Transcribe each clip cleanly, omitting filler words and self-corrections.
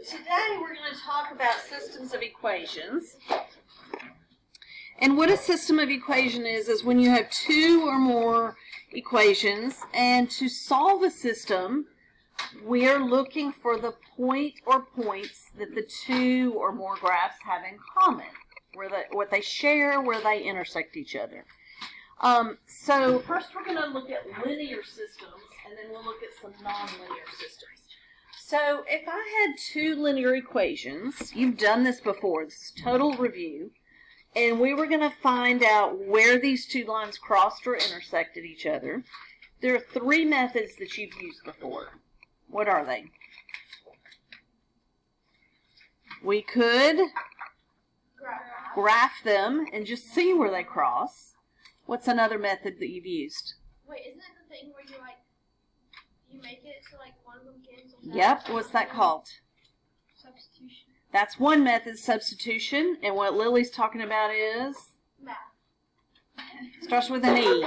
today we're going to talk about systems of equations. And what a system of equation is when you have two or more equations, and to solve a system, we are looking for the point or points that the two or more graphs have in common, what they share, where they intersect each other. So first we're going to look at linear systems, and then we'll look at some nonlinear systems. So if I had two linear equations, you've done this before, this is total review, and we were going to find out where these two lines crossed or intersected each other. There are three methods that you've used before. What are they? We could graph them and just see where they cross. What's another method that you've used? Wait, isn't it the thing where you make it so one of them cancels out? Yep, what's that called? Substitution. That's one method, substitution, and what Lily's talking about is? Math. Starts with an E.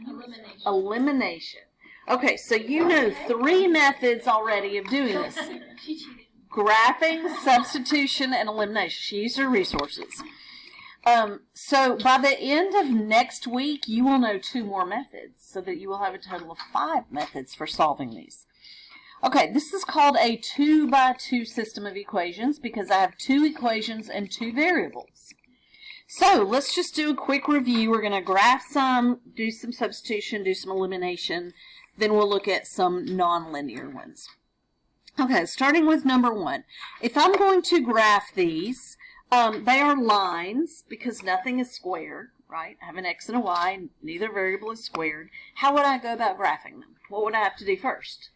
Elimination. Elimination. Okay, so you know three methods already of doing this. She cheated. Graphing, substitution, and elimination. She used her resources. So by the end of next week, you will know two more methods, so that you will have a total of 5 methods for solving these. Okay, this is called a 2-by-2 system of equations because I have 2 equations and 2 variables. So let's just do a quick review. We're going to graph some, do some substitution, do some elimination, then we'll look at some nonlinear ones. Okay, starting with number 1. If I'm going to graph these, they are lines because nothing is squared, right? I have an x and a y, neither variable is squared. How would I go about graphing them? What would I have to do first?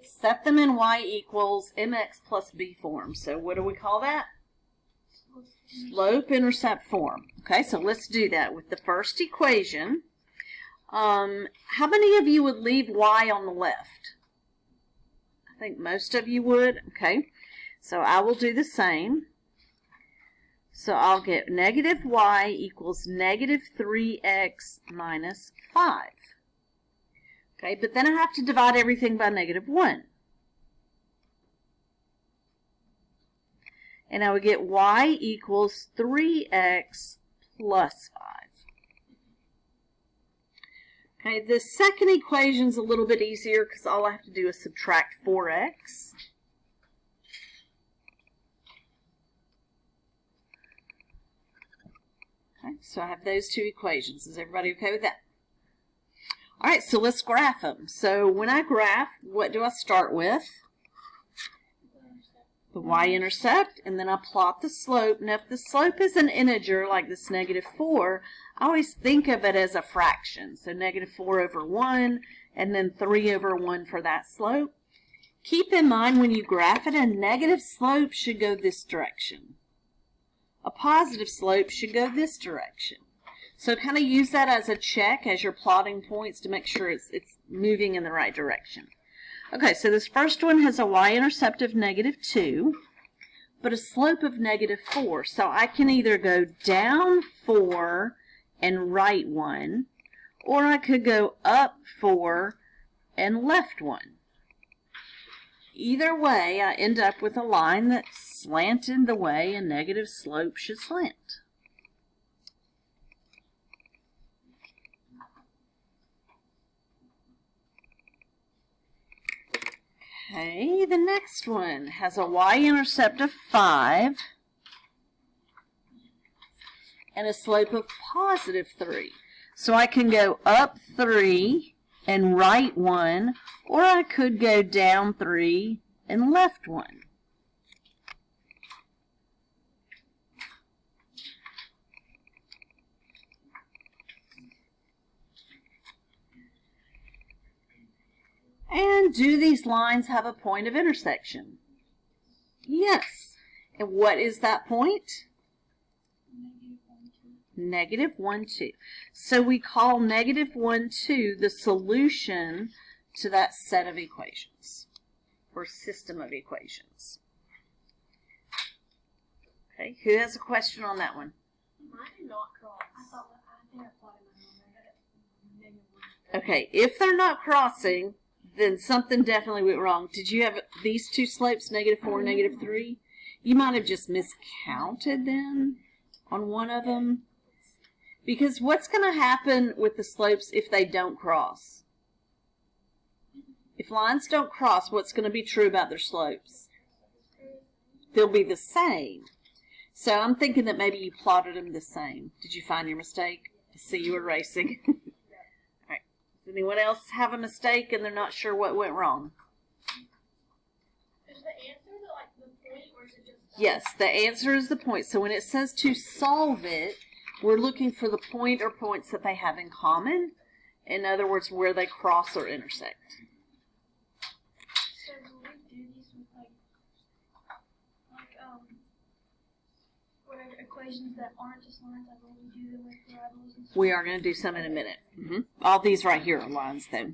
Set them in y equals mx plus b form. So what do we call that? Slope-intercept form. Okay, so let's do that with the first equation. How many of you would leave y on the left? I think most of you would. Okay, so I will do the same. So I'll get negative y equals negative 3x minus 5. Okay, but then I have to divide everything by negative 1. And I would get y equals 3x plus 5. Okay, the second equation is a little bit easier because all I have to do is subtract 4x. Okay, so I have those two equations. Is everybody okay with that? All right, so let's graph them. So when I graph, what do I start with? The y-intercept, and then I plot the slope. Now, if the slope is an integer like this negative 4, I always think of it as a fraction. So negative 4 over 1, and then 3 over 1 for that slope. Keep in mind when you graph it, a negative slope should go this direction. A positive slope should go this direction. So kind of use that as a check as you're plotting points to make sure it's moving in the right direction. Okay, so this first one has a y-intercept of negative 2, but a slope of negative 4. So I can either go down 4 and right 1, or I could go up 4 and left 1. Either way, I end up with a line that's slanted the way a negative slope should slant. Okay, the next one has a y-intercept of 5 and a slope of positive 3. So I can go up 3 and right 1, or I could go down 3 and left 1. And do these lines have a point of intersection? Yes. And what is that point? Negative 1, 2. So we call negative 1, 2 the solution to that set of equations, or system of equations. Okay, who has a question on that one? Mine did not cross. I think I plotted mine on there. Okay, if they're not crossing, then something definitely went wrong. Did you have these two slopes, -4, -3? You might have just miscounted them on one of them. Because what's going to happen with the slopes if they don't cross? If lines don't cross, what's going to be true about their slopes? They'll be the same. So I'm thinking that maybe you plotted them the same. Did you find your mistake? I see you erasing. All right. Does anyone else have a mistake and they're not sure what went wrong? Is the answer the point, or is it just that? Yes, the answer is the point. So when it says to solve it, we're looking for the point or points that they have in common. In other words, where they cross or intersect. So will we do these with whatever equations that aren't just lines? Like will we do them with parabolas and stuff? We are going to do some in a minute. All these right here are lines, though.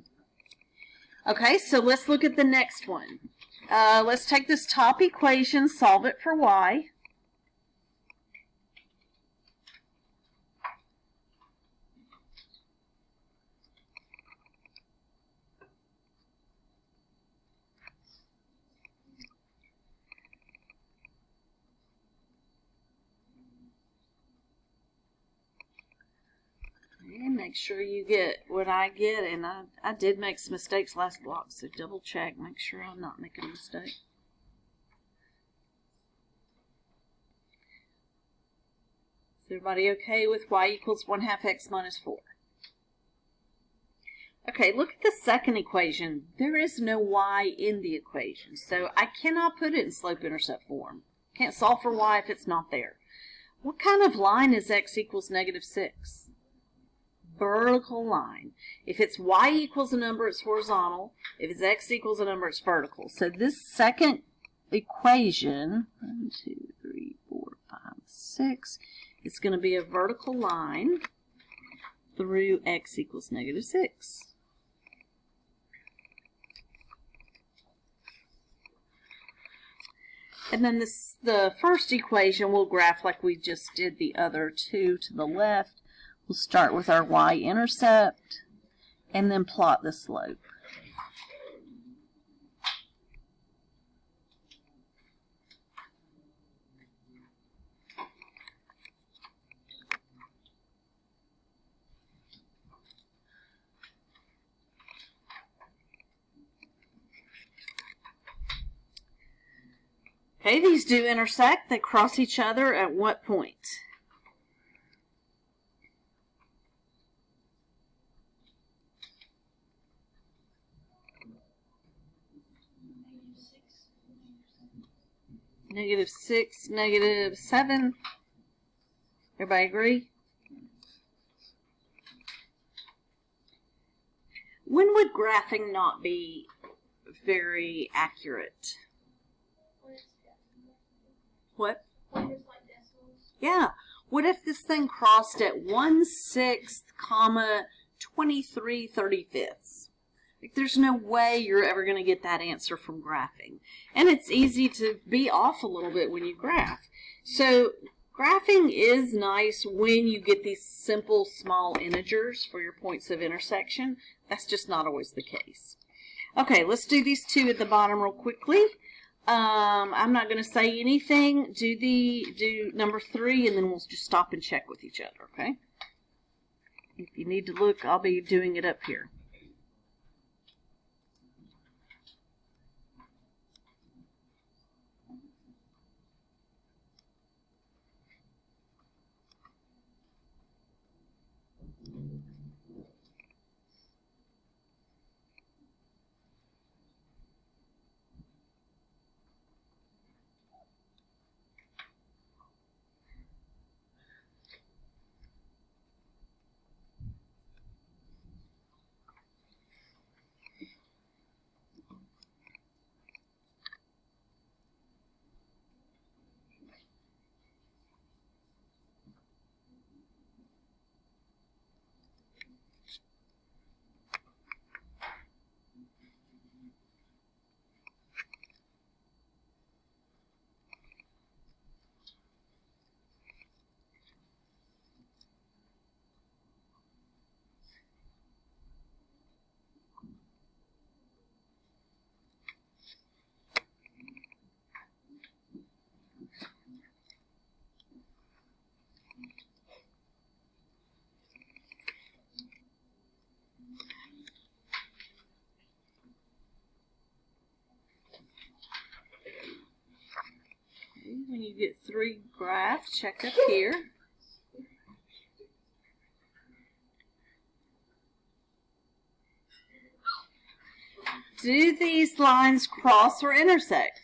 Okay, so let's look at the next one. Let's take this top equation, solve it for y. And make sure you get what I get, and I did make some mistakes last block, so double check, make sure I'm not making a mistake. Is everybody okay with y equals 1/2 x minus 4? Okay, look at the second equation. There is no y in the equation, so I cannot put it in slope-intercept form. Can't solve for y if it's not there. What kind of line is x equals -6? Vertical line. If it's y equals a number, it's horizontal. If it's x equals a number, it's vertical. So this second equation, 1, 2, 3, 4, 5, 6, it's going to be a vertical line through x equals -6. And then the first equation we'll graph like we just did the other two to the left. We'll start with our y-intercept and then plot the slope. Okay, these do intersect. They cross each other at what point? -6, -7. Everybody agree? When would graphing not be very accurate? What? When it's like decimals. Yeah. What if this thing crossed at 1/6, 23/35? Like, there's no way you're ever going to get that answer from graphing. And it's easy to be off a little bit when you graph. So graphing is nice when you get these simple small integers for your points of intersection. That's just not always the case. Okay, let's do these two at the bottom real quickly. I'm not going to say anything. Do number 3, and then we'll just stop and check with each other, okay? If you need to look, I'll be doing it up here. you get 3 graphs. Check up here. Do these lines cross or intersect?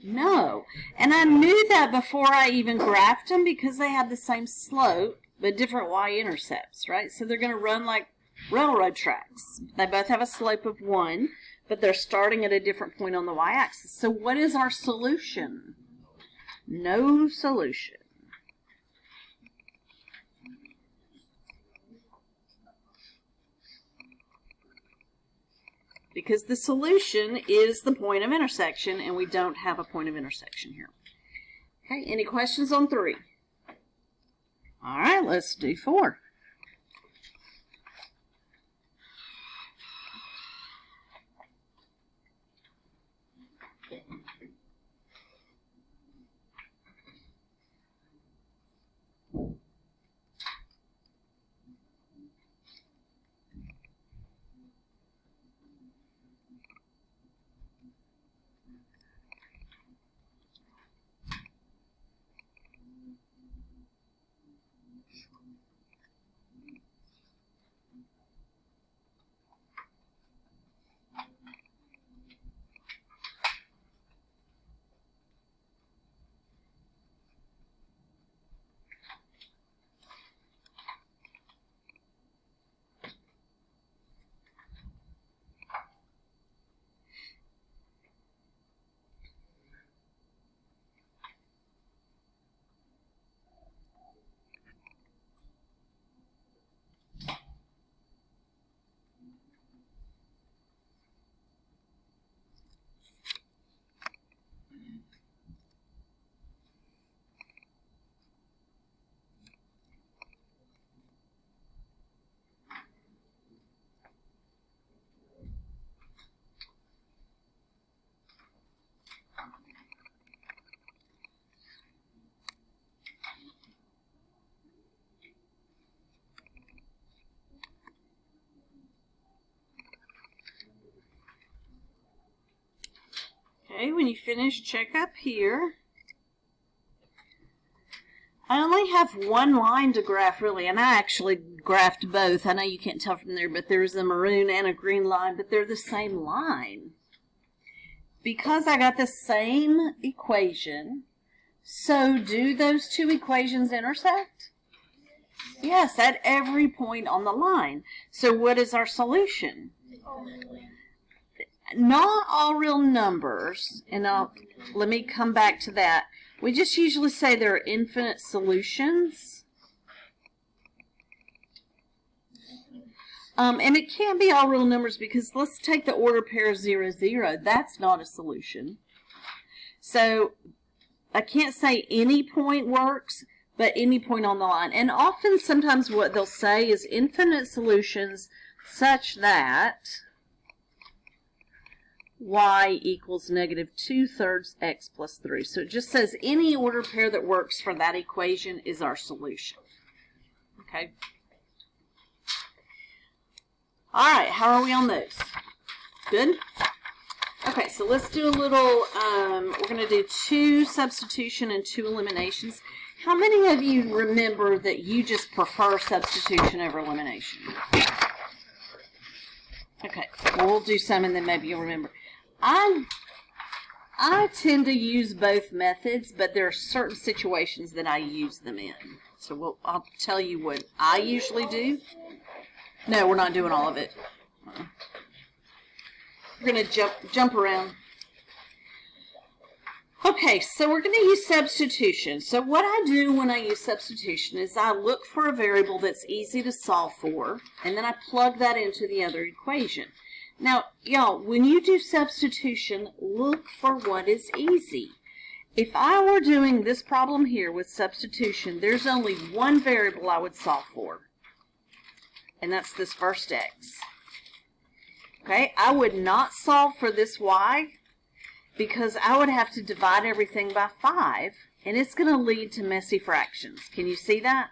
No. And I knew that before I even graphed them because they had the same slope but different y-intercepts, right? So they're going to run like railroad tracks. They both have a slope of 1, but they're starting at a different point on the y-axis. So what is our solution? No solution. Because the solution is the point of intersection, and we don't have a point of intersection here. Okay, any questions on 3? All right, let's do 4. Okay, when you finish, check up here. I only have 1 line to graph, really, and I actually graphed both. I know you can't tell from there, but there's a maroon and a green line, but they're the same line. Because I got the same equation, so do those 2 equations intersect? Yes, at every point on the line. So what is our solution? Not all real numbers, and let me come back to that. We just usually say there are infinite solutions. And it can't be all real numbers because let's take the order pair 0, 0. That's not a solution. So I can't say any point works, but any point on the line. And often, sometimes what they'll say is infinite solutions such that y equals negative 2/3 x plus 3. So it just says any order pair that works for that equation is our solution. Okay. All right, how are we on those? Good? Okay, so let's do a little, we're going to do 2 substitution and 2 eliminations. How many of you remember that you just prefer substitution over elimination? Okay, well, we'll do some and then maybe you'll remember. I tend to use both methods, but there are certain situations that I use them in. So I'll tell you what I usually do. No, we're not doing all of it. We're going to jump around. Okay, so we're going to use substitution. So what I do when I use substitution is I look for a variable that's easy to solve for, and then I plug that into the other equation. Now, y'all, when you do substitution, look for what is easy. If I were doing this problem here with substitution, there's only one variable I would solve for, and that's this first x. Okay, I would not solve for this y because I would have to divide everything by 5, and it's going to lead to messy fractions. Can you see that?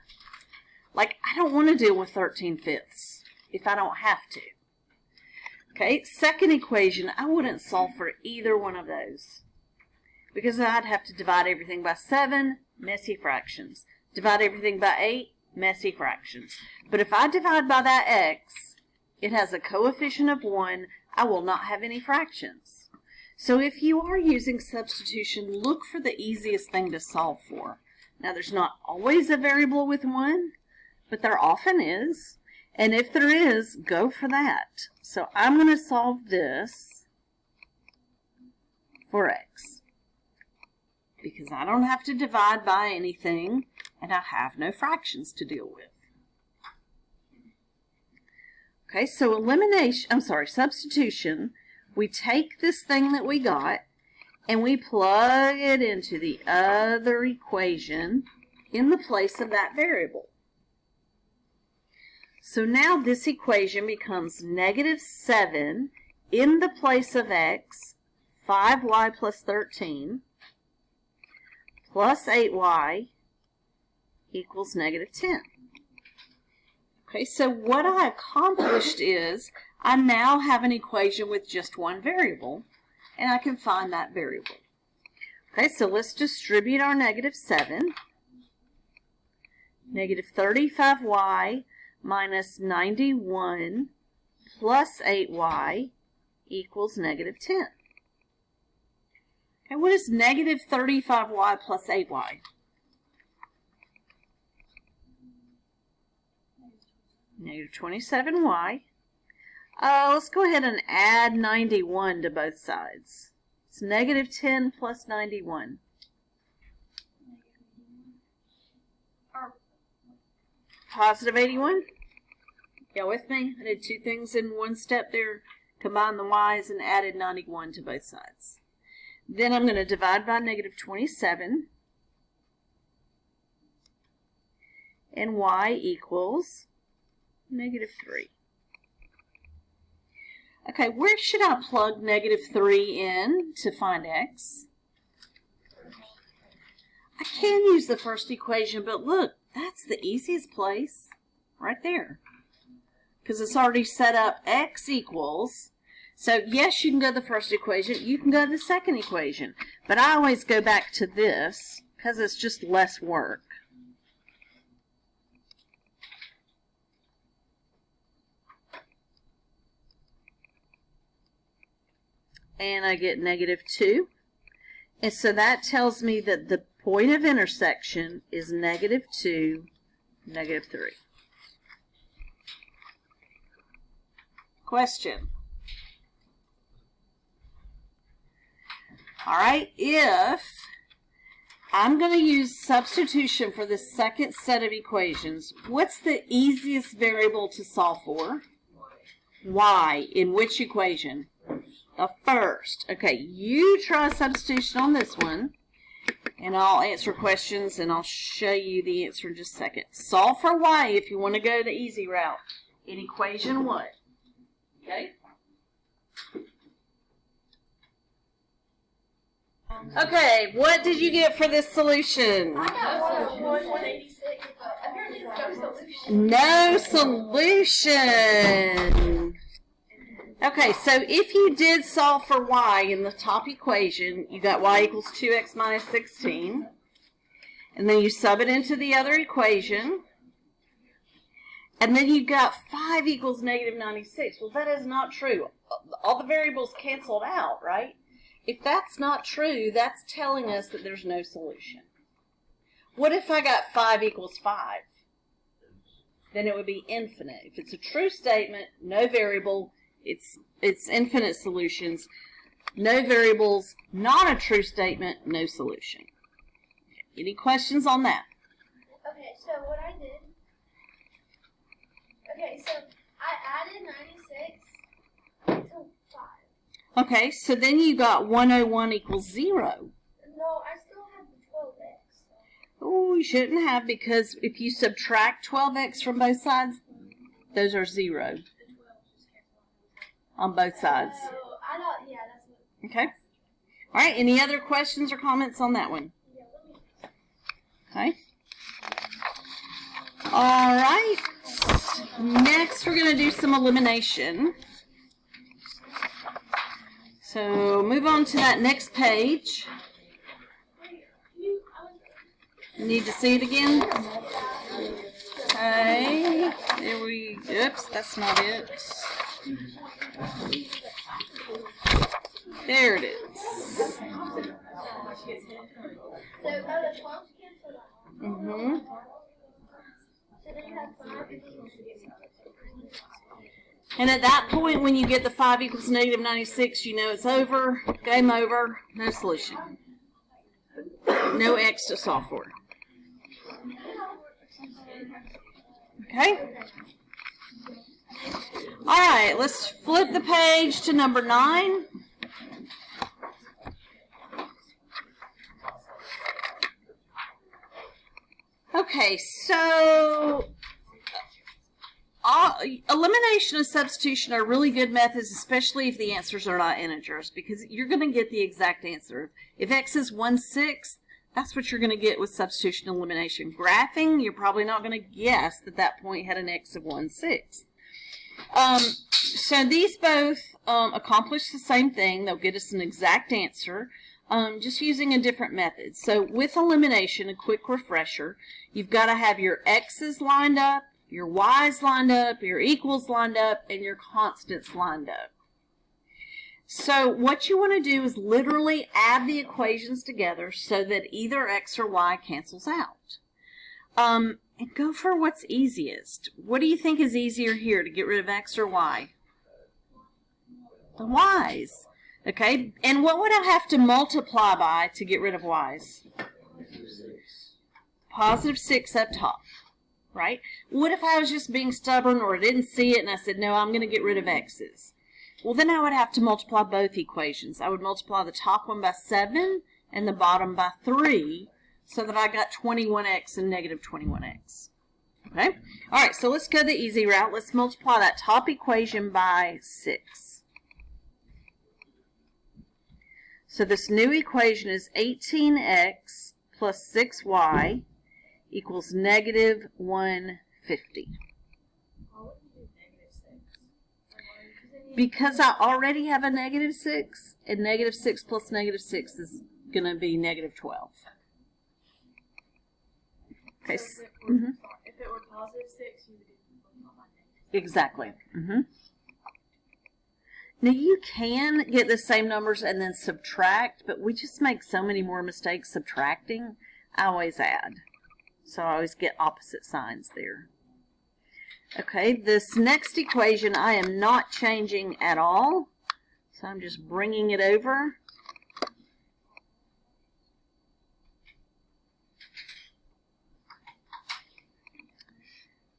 Like, I don't want to deal with 13/5 if I don't have to. Okay, second equation, I wouldn't solve for either one of those because I'd have to divide everything by 7, messy fractions. Divide everything by 8, messy fractions. But if I divide by that x, it has a coefficient of 1, I will not have any fractions. So if you are using substitution, look for the easiest thing to solve for. Now there's not always a variable with 1, but there often is. And if there is, go for that. So I'm going to solve this for x, because I don't have to divide by anything, and I have no fractions to deal with. Okay, so substitution, we take this thing that we got, and we plug it into the other equation in the place of that variable. So now this equation becomes -7 in the place of x, 5y plus 13, plus 8y equals -10. Okay, so what I accomplished is I now have an equation with just one variable, and I can find that variable. Okay, so let's distribute our -7. -35y minus 91 plus 8y equals -10. Okay, what is -35y plus 8y? -27y. Let's go ahead and add 91 to both sides. It's -10 plus 91. Positive 81? Y'all with me? I did two things in one step there. Combined the y's and added 91 to both sides. Then I'm going to divide by -27. And y equals -3. Okay, where should I plug -3 in to find x? I can use the first equation, but look, that's the easiest place, right there. Because it's already set up x equals, so yes, you can go to the first equation, you can go to the second equation, but I always go back to this, because it's just less work. And I get -2. And so that tells me that the point of intersection is -2, -3. Question. All right, if I'm going to use substitution for the second set of equations, what's the easiest variable to solve for? Y. In which equation? The first. Okay, you try substitution on this one, and I'll answer questions, and I'll show you the answer in just a second. Solve for y if you want to go the easy route. In equation what? Okay. Okay, what did you get for this solution? I got 186, but apparently there's no solution. No solution. Okay, so if you did solve for y in the top equation, you got y equals 2x minus 16. And then you sub it into the other equation. And then you got 5 equals -96. Well, that is not true. All the variables canceled out, right? If that's not true, that's telling us that there's no solution. What if I got 5 equals 5? Then it would be infinite. If it's a true statement, no variable, it's infinite solutions. No variables, not a true statement, no solution. Okay, any questions on that? Okay, so what I did, I added 96 to 5. Okay, so then you got 101 equals 0. No, I still have the 12x. Oh, you shouldn't have, because if you subtract 12x from both sides, those are 0 on both sides. So, I thought, yeah, that's what. Okay. All right, any other questions or comments on that one? Yeah, let me. Okay. All right. Next, we're going to do some elimination. So move on to that next page. Need to see it again? Okay. There we, oops, that's not it. There it is. Mm-hmm. And at that point, when you get the 5 equals negative 96, you know it's over, game over, no solution. No x to solve for. Okay? Alright, let's flip the page to number 9. Okay, so elimination and substitution are really good methods, especially if the answers are not integers, because you're going to get the exact answer. If x is 1/6, that's what you're going to get with substitution and elimination. Graphing, you're probably not going to guess that that point had an x of 1/6. So these both accomplish the same thing. They'll get us an exact answer, just using a different method. So with elimination, a quick refresher, you've got to have your x's lined up, your y's lined up, your equals lined up, and your constants lined up. So what you want to do is literally add the equations together so that either x or y cancels out. And go for what's easiest. What do you think is easier here to get rid of x or y? The y's. Okay, and what would I have to multiply by to get rid of y's? Positive 6 up top, right? What if I was just being stubborn or didn't see it and I said, no, I'm going to get rid of x's? Well, then I would have to multiply both equations. I would multiply the top one by 7 and the bottom by 3 so that I got 21x and negative 21x. Okay? All right, so let's go the easy route. Let's multiply that top equation by 6. So this new equation is 18x plus 6y equals negative 150. Because I already have a negative 6, and negative 6 plus negative 6 is going to be negative 12. Okay. So if it were positive 6, you would do negative. Exactly. Now you can get the same numbers and then subtract, but we just make so many more mistakes subtracting. I always add. So I always get opposite signs there. Okay, this next equation I am not changing at all. So I'm just bringing it over.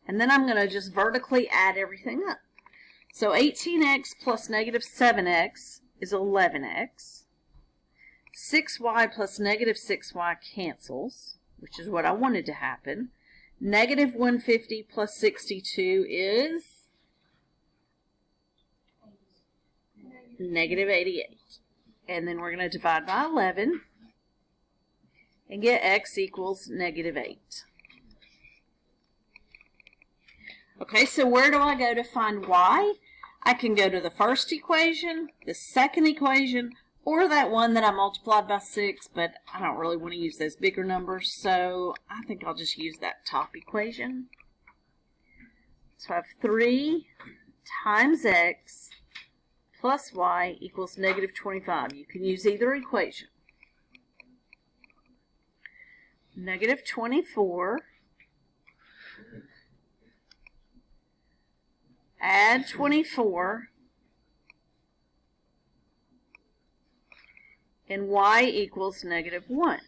And then I'm going to just vertically add everything up. So 18x plus negative 7x is 11x. 6y plus negative 6y cancels, which is what I wanted to happen. Negative 150 plus 62 is negative 88. And then we're going to divide by 11 and get x equals negative 8. Okay, so where do I go to find y? I can go to the first equation, the second equation, or that one that I multiplied by 6, but I don't really want to use those bigger numbers, so I think I'll just use that top equation. So I have 3 times x plus y equals negative 25. You can use either equation. Negative 24. Add 24, and y equals negative 1.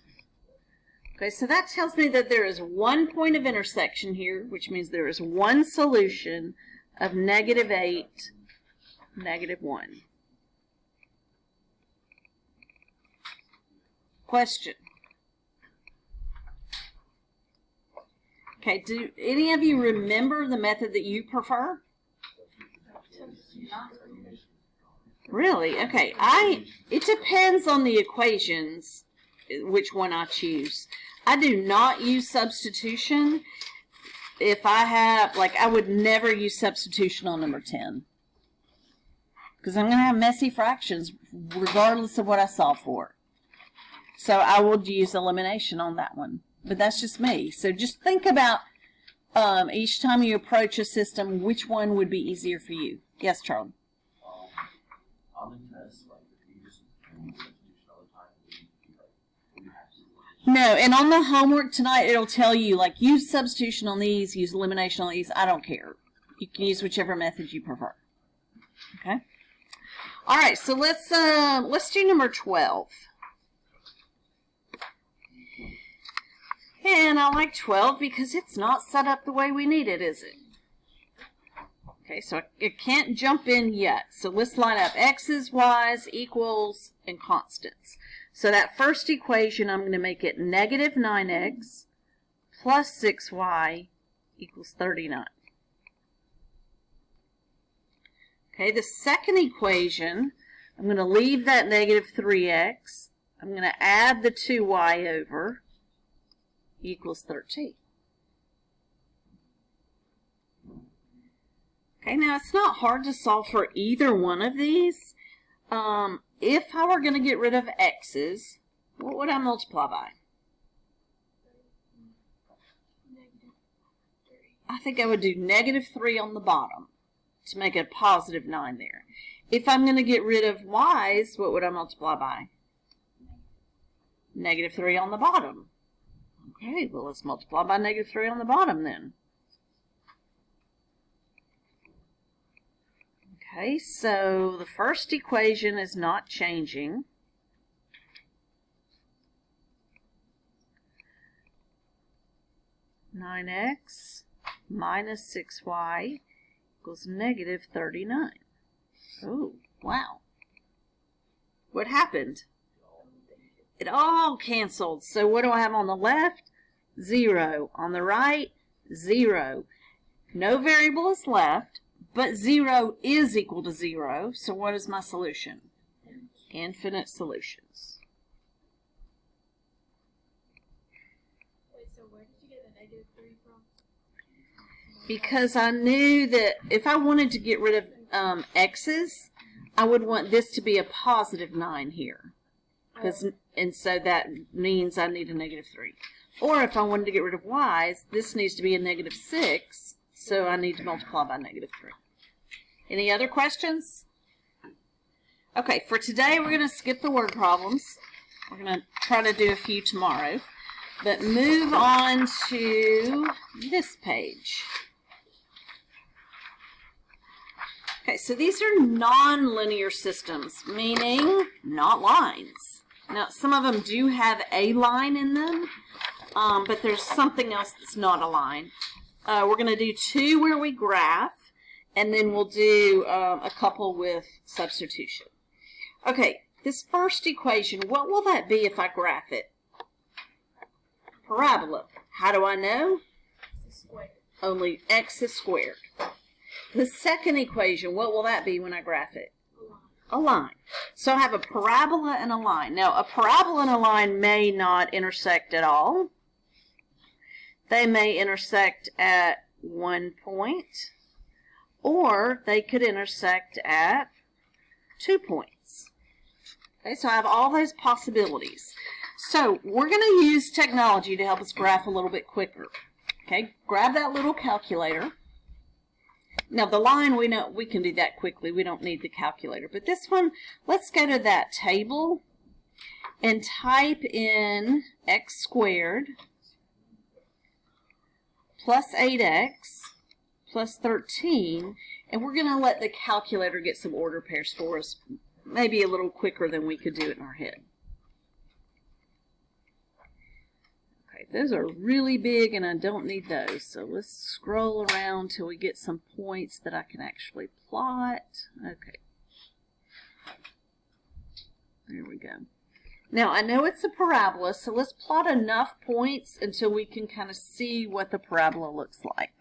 Okay, so that tells me that there is one point of intersection here, which means there is one solution of negative 8, negative 1. Question. Okay, do any of you remember the method that you prefer? Really? Okay. It depends on the equations, which one I choose. I do not use substitution. If I have, I would never use substitution on number 10. Because I'm going to have messy fractions regardless of what I solve for. So I will use elimination on that one. but that's just me. So just think about each time you approach a system, which one would be easier for you. Yes, Charlie? On the test, like, if you just do substitution all the time, you have to. No, and on the homework tonight, it'll tell you, like, use substitution on these, use elimination on these. I don't care. You can use whichever method you prefer. Okay? All right, so let's do number 12. And I like 12 because it's not set up the way we need it, is it? Okay, so it can't jump in yet. So let's line up x's, y's, equals, and constants. So that first equation, I'm going to make it negative 9x plus 6y equals 39. Okay, the second equation, I'm going to leave that negative 3x. I'm going to add the 2y over equals 13. Okay, now it's not hard to solve for either one of these. If I were going to get rid of x's, what would I multiply by? I think I would do negative 3 on the bottom to make it a positive 9 there. If I'm going to get rid of y's, what would I multiply by? Negative 3 on the bottom. Okay, well, let's multiply by negative 3 on the bottom then. Okay, so the first equation is not changing. (9x minus 6y equals negative 39. Oh, wow. What happened? It all canceled. So what do I have on the left? 0. On the right? 0. No variable is left, but 0 is equal to 0. So what is my solution? Infinite solutions. Wait, so where did you get the negative 3 from? Because I knew that if I wanted to get rid of x's, I would want this to be a positive 9 here. And so that means I need a negative 3. Or if I wanted to get rid of y's, this needs to be a negative 6, so I need to multiply by negative 3. Any other questions? Okay, for today we're going to skip the word problems. We're going to try to do a few tomorrow. But move on to this page. Okay, so these are nonlinear systems, meaning not lines. Now, some of them do have a line in them, but there's something else that's not a line. We're going to do 2 where we graph, and then we'll do a couple with substitution. Okay, this first equation, what will that be if I graph it? Parabola. How do I know? Only x is squared. The second equation, what will that be when I graph it? A line. So I have a parabola and a line. Now, a parabola and a line may not intersect at all. They may intersect at one point, or they could intersect at 2 points. Okay, so I have all those possibilities. So we're going to use technology to help us graph a little bit quicker. Okay, grab that little calculator. Now the line, we know we can do that quickly. We don't need the calculator. But this one, let's go to that table and type in x squared plus 8x plus 13. And we're going to let the calculator get some order pairs for us, maybe a little quicker than we could do it in our head. Those are really big and I don't need those. So let's scroll around till we get some points that I can actually plot. Okay. There we go. Now I know it's a parabola, so let's plot enough points until we can kind of see what the parabola looks like.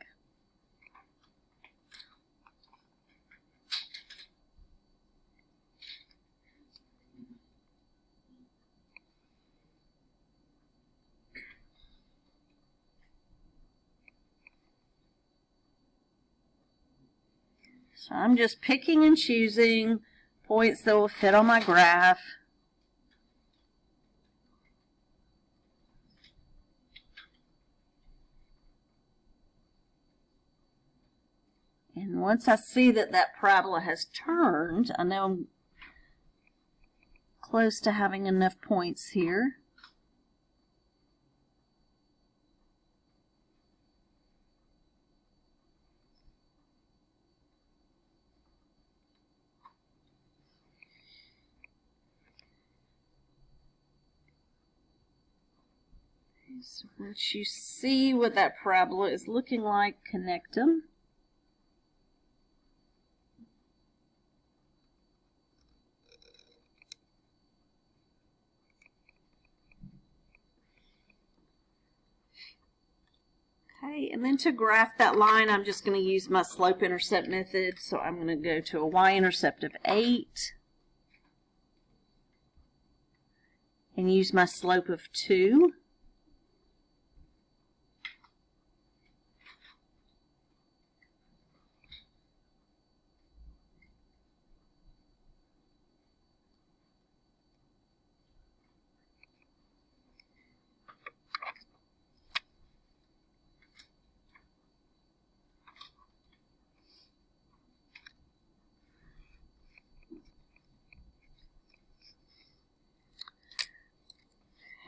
So I'm just picking and choosing points that will fit on my graph. And once I see that that parabola has turned, I know I'm close to having enough points here. So once you see what that parabola is looking like, connect them. Okay, and then to graph that line, I'm just going to use my slope-intercept method. So I'm going to go to a y-intercept of 8 and use my slope of 2.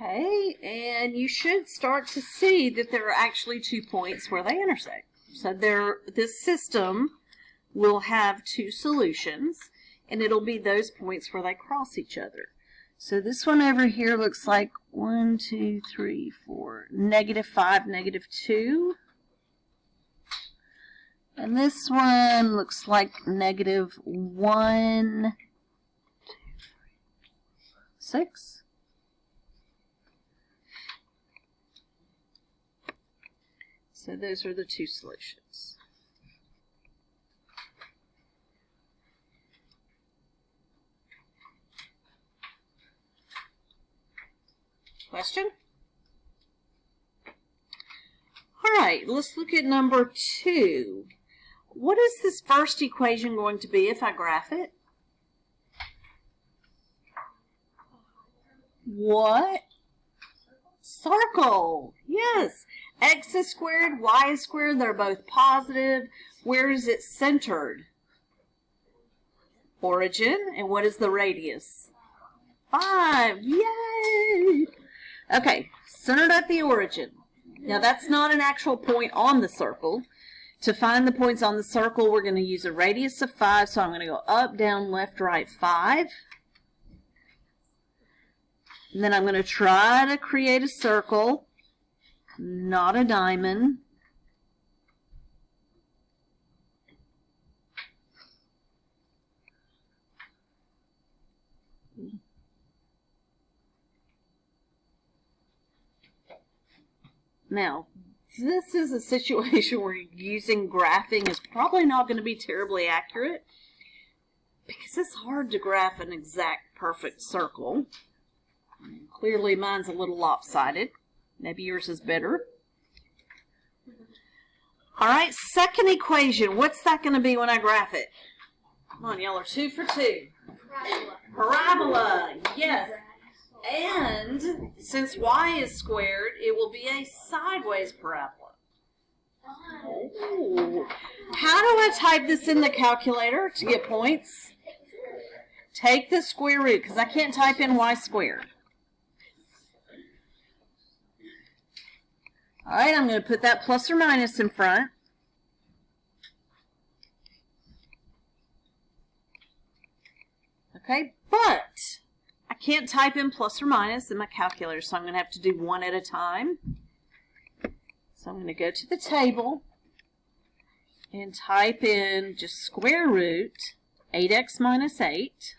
Okay, and you should start to see that there are actually 2 points where they intersect. So this system will have 2 solutions, and it'll be those points where they cross each other. So this one over here looks like 1, 2, 3, 4, -5, -2. And this one looks like -1, 2, 3, 6. So those are the 2 solutions. Question? All right, let's look at number 2. What is this first equation going to be if I graph it? What? Circle. Yes. X is squared, y is squared. They're both positive. Where is it centered? Origin. And what is the radius? 5. Yay! Okay, centered at the origin. Now that's not an actual point on the circle. To find the points on the circle, we're going to use a radius of 5. So I'm going to go up, down, left, right, 5. And then I'm going to try to create a circle, not a diamond. Now, this is a situation where using graphing is probably not going to be terribly accurate because it's hard to graph an exact perfect circle. Clearly mine's a little lopsided. Maybe yours is better. All right, second equation. What's that going to be when I graph it? Come on, y'all are 2 for 2. Parabola. Yes. And since y is squared, it will be a sideways parabola. Oh. How do I type this in the calculator to get points? Take the square root, because I can't type in y squared. All right, I'm going to put that plus or minus in front. Okay, but I can't type in plus or minus in my calculator, so I'm going to have to do one at a time. So I'm going to go to the table and type in just square root 8x minus 8.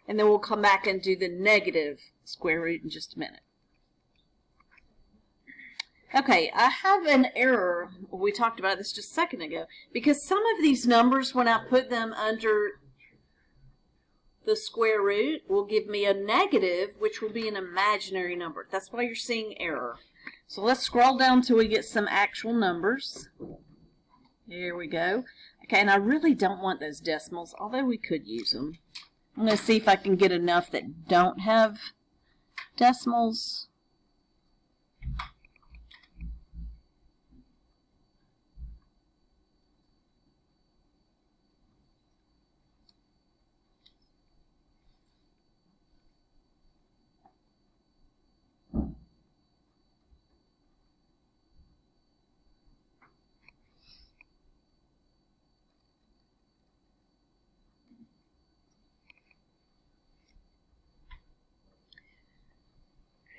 And then we'll come back and do the negative square root in just a minute. Okay, I have an error. We talked about this just a second ago. Because some of these numbers, when I put them under the square root, will give me a negative, which will be an imaginary number. That's why you're seeing error. So let's scroll down till we get some actual numbers. Here we go. Okay, and I really don't want those decimals, although we could use them. I'm going to see if I can get enough that don't have decimals.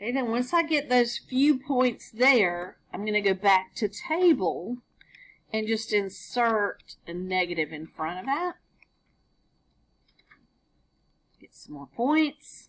Okay, then once I get those few points there, I'm going to go back to table and just insert a negative in front of that. Get some more points.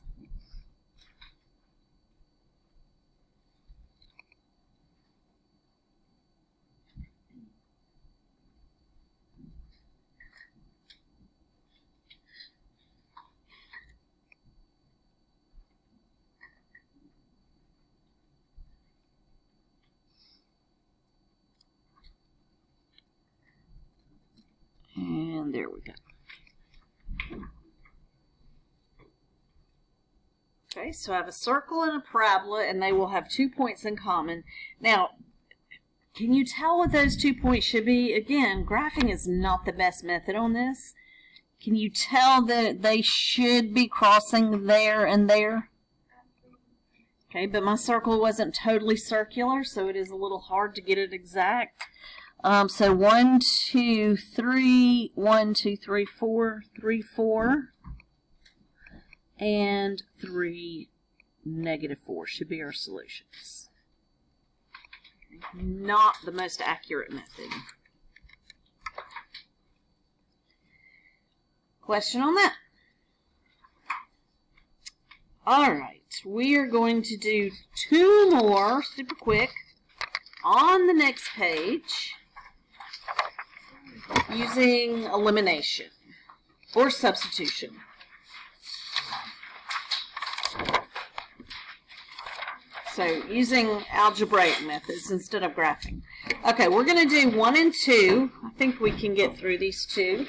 And there we go. Okay, so I have a circle and a parabola, and they will have 2 points in common. Now, can you tell what those 2 points should be? Again, graphing is not the best method on this. Can you tell that they should be crossing there and there? Okay, but my circle wasn't totally circular, so it is a little hard to get it exact. So 1, 2, 3, 1, 2, 3, 4, 3, 4, and 3, -4 should be our solutions. Not the most accurate method. Question on that? Alright, we are going to do 2 more super quick on the next page using elimination or substitution. So using algebraic methods instead of graphing. Okay, we're going to do 1 and 2. I think we can get through these 2.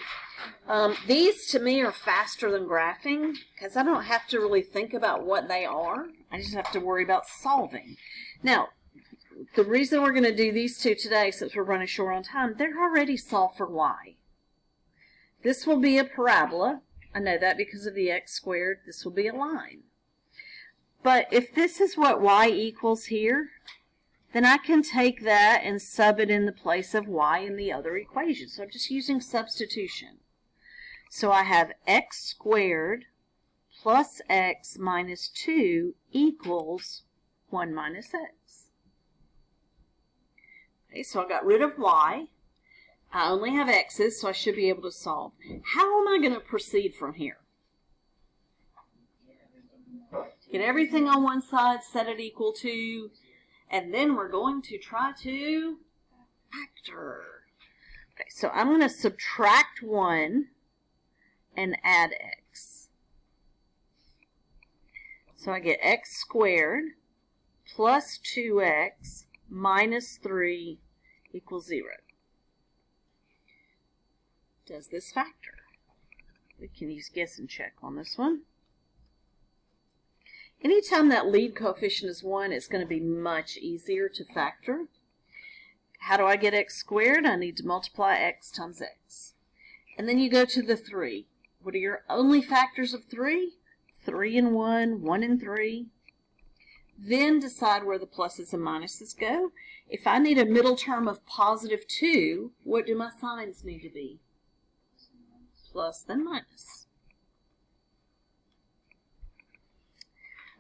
These to me are faster than graphing because I don't have to really think about what they are. I just have to worry about solving. Now, the reason we're going to do these 2 today, since we're running short on time, they're already solved for y. This will be a parabola. I know that because of the x squared. This will be a line. But if this is what y equals here, then I can take that and sub it in the place of y in the other equation. So I'm just using substitution. So I have x squared plus x minus 2 equals 1 minus x. Okay, so I got rid of y. I only have x's, so I should be able to solve. How am I going to proceed from here? Get everything on one side, set it equal to, and then we're going to try to factor. Okay, so I'm going to subtract 1 and add x. So I get x squared plus 2x minus 3 equals 0. Does this factor? We can use guess and check on this one. Anytime that lead coefficient is 1, it's going to be much easier to factor. How do I get x squared? I need to multiply x times x. And then you go to the 3. What are your only factors of 3? 3 and 1, 1 and 3. Then decide where the pluses and minuses go. If I need a middle term of positive 2, what do my signs need to be? Plus then minus.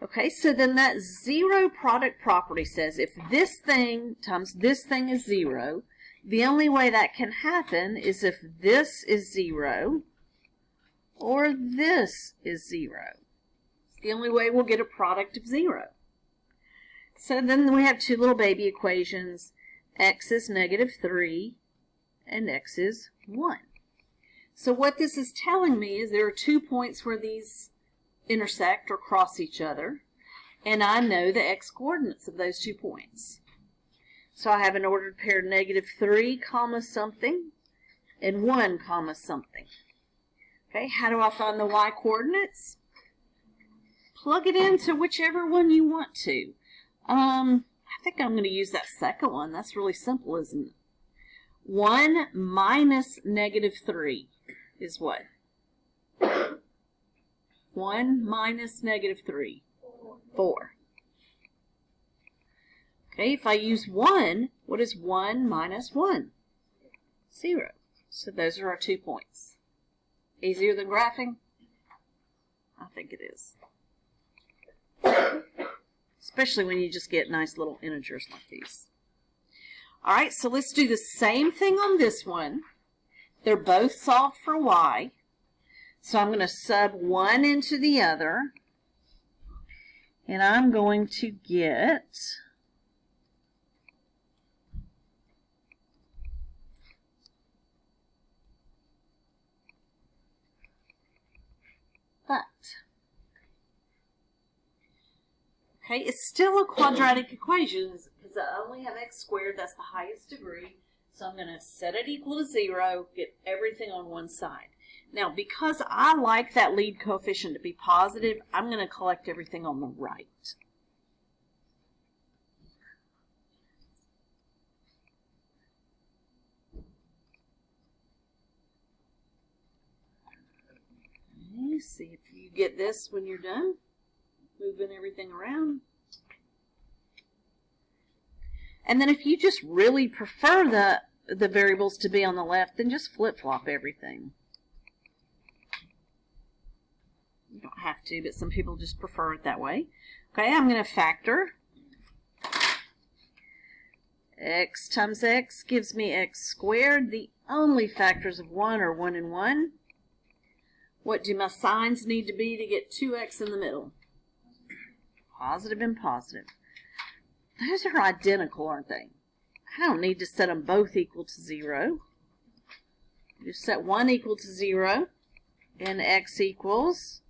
Okay, so then that zero product property says if this thing times this thing is 0, the only way that can happen is if this is 0 or this is 0. It's the only way we'll get a product of 0. So then we have 2 little baby equations. X is -3 and x is 1. So what this is telling me is there are 2 points where these intersect or cross each other, and I know the x coordinates of those 2 points. So I have an ordered pair -3 comma something and 1 comma something. Okay, how do I find the y coordinates? Plug it into whichever one you want to. I think I'm going to use that second one. That's really simple, isn't it? 1 minus -3 is what? 1 minus -3. 4. Okay, if I use 1, what is 1 minus 1? 0. So those are our 2 points. Easier than graphing? I think it is. especially when you just get nice little integers like these. All right, so let's do the same thing on this one. They're both solved for y. So I'm going to sub one into the other. And I'm going to get that. Okay, it's still a quadratic equation because I only have x squared. That's the highest degree. So I'm going to set it equal to 0, get everything on one side. Now, because I like that lead coefficient to be positive, I'm going to collect everything on the right. Okay, see if you get this when you're done, moving everything around. And then if you just really prefer the variables to be on the left, then just flip-flop everything. You don't have to, but some people just prefer it that way. Okay, I'm going to factor. X times x gives me x squared. The only factors of 1 are 1 and 1. What do my signs need to be to get 2x in the middle? Positive and positive. Those are identical, aren't they? I don't need to set them both equal to 0. Just set one equal to 0 and x equals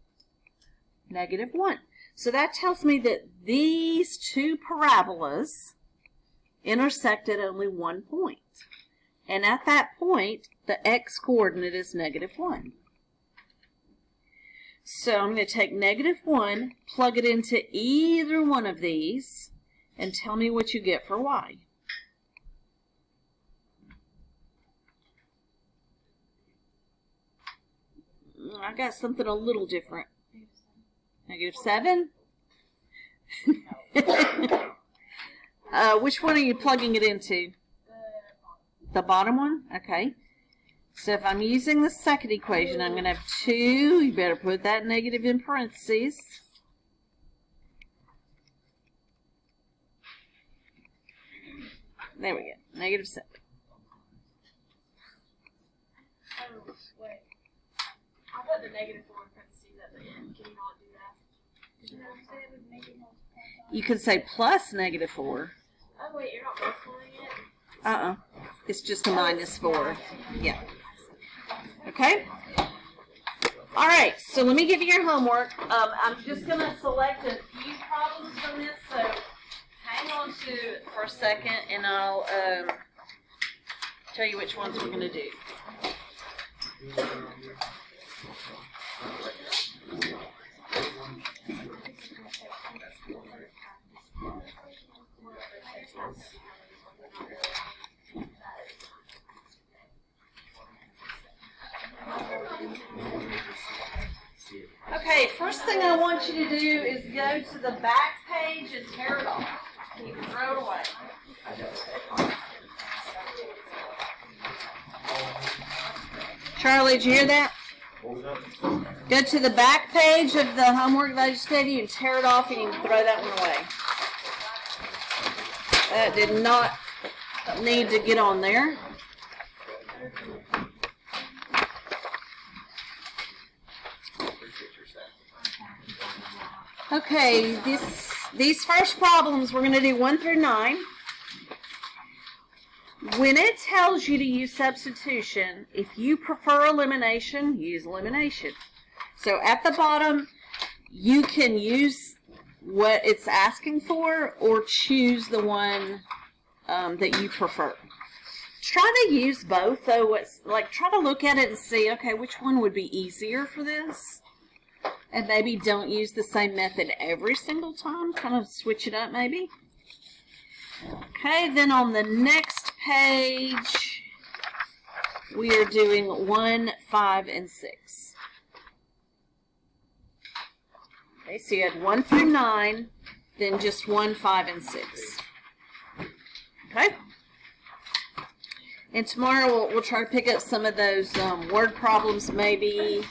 -1. So that tells me that these two parabolas intersect at only one point. And at that point, the x coordinate is -1. So I'm going to take -1, plug it into either one of these, and tell me what you get for y. I got something a little different. -7? Which one are you plugging it into? The bottom one? Okay. So if I'm using the second equation, I'm going to have 2. You better put that negative in parentheses. There we go. -7. Oh, wait. I put the -4 in parentheses at the end. Can you not do that? You can say plus -4. Oh, wait, you're not multiplying it? It's just a -4. Yeah. Okay? All right, so let me give you your homework. I'm just going to select a few problems from this, so hang on to it for a second, and I'll tell you which ones we're going to do. Okay, first thing I want you to do is go to the back page and tear it off. You can throw it away. Charlie, did you hear that? Go to the back page of the homework that I just gave you and tear it off, and you can throw that one away. That did not need to get on there. Okay, these first problems, we're going to do 1 through 9. When it tells you to use substitution, if you prefer elimination, use elimination. So at the bottom, you can use what it's asking for or choose the one that you prefer. Try to use both, though. Try to look at it and see, okay, which one would be easier for this? And maybe don't use the same method every single time. Kind of switch it up, maybe. Okay, then on the next page, we are doing 1, 5, and 6. Okay, so you had 1 through 9, then just 1, 5, and 6. Okay? And tomorrow we'll try to pick up some of those word problems, maybe.